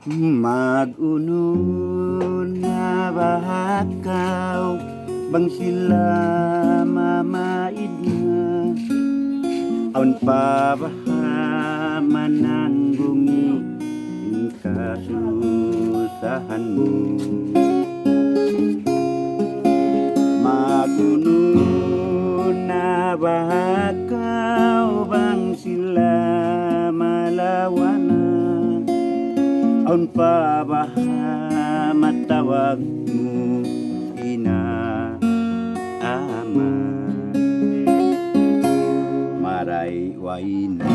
Mag-uno na bahakaw bang sila mamaid nga aun pa baha mananggungi kasusahan mo. Mag-uno na bahakaw bang sila malawana aun pa baha matawag mo inaama maray waina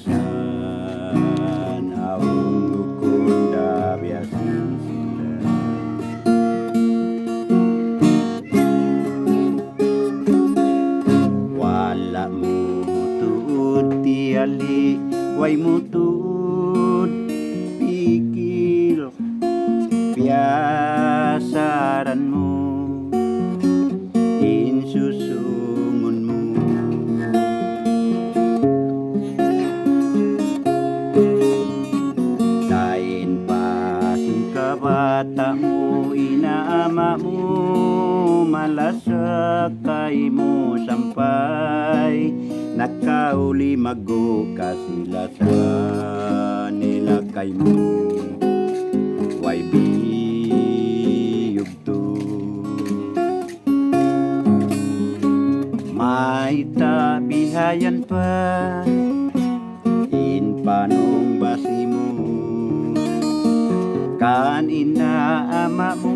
bisan aun bukunda biasin sila wala mo tuod tiali way mutud pikil piasaran mo insusungon mo dain pasing kabata mo inaama mo malasakay mo sampay nakauli mago kasila sa nilakay mo way biyog to may tabihayan pa in panong basi mo kan inaama mo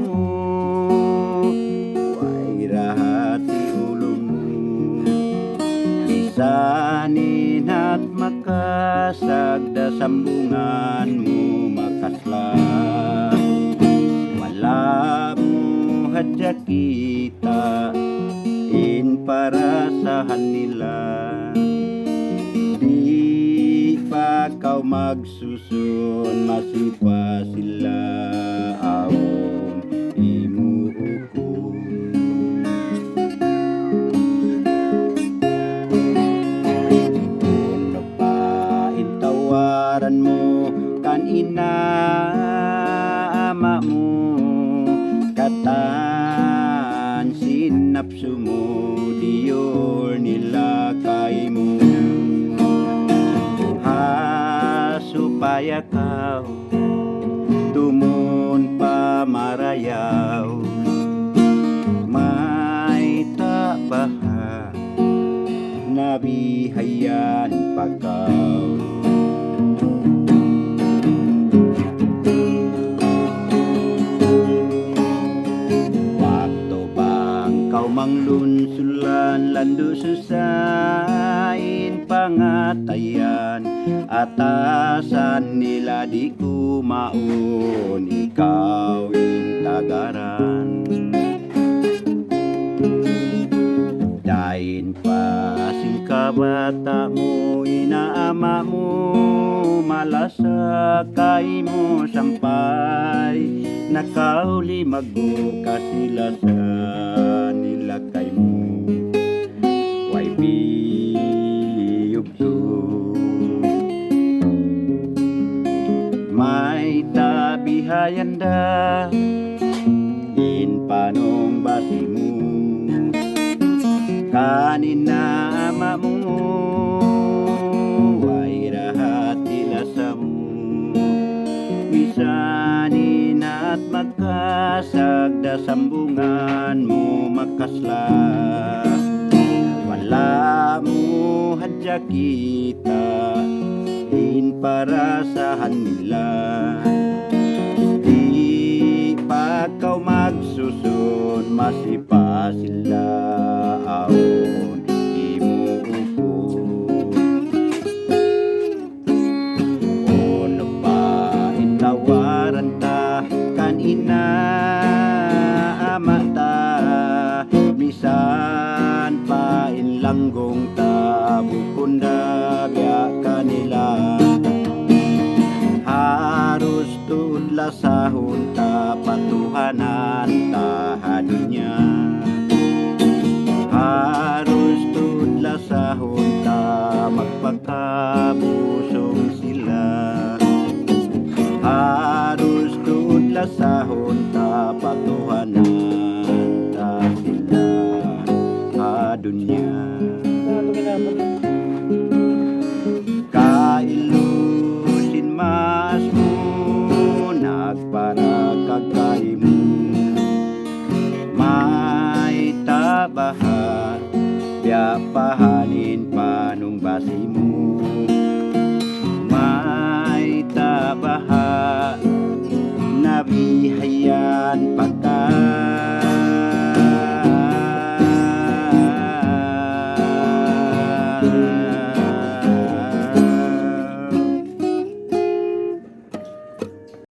way rahati ulong isanin at makasagda sambungan mo makasla wala mo hadya kita in parasahan nila di pa kau magsusun masipa sila awong imuukom puno pa intawaran mo kan inaama mo katan sinapsu mo diyor nilakay mo supaya kau tumun pa marayaw may tabaha nabihayan pa kau waktu bang kau manglunsulan landu susain pangatayan atasan nila di kumaun ikaw in tagaran dain pasing kabata mo inaama mo malasakay mo sampay nakauli mago kasila sa nilakay mo way biyog to may tabihayan da in panong basi mo kanina ama mo way rahati lasa mo bisanin at magkasagda sambungan mo makasla wala mo hadya kita in parasahan nila di pa kau magsusun masipa sila awon imuukom ono pa intawaran ta kan inaama ta bisan pa inlanggong ta bukunda biya kanila harus tulasahon ta patuhanan ta hadinya harus tudlasahon ta magpakabul dunya. Ano ginagawa? Kailusin mas mo nagparakagkay mo, may tabaha biya pahanin panong basi mo, may tabaha nabihayan pagka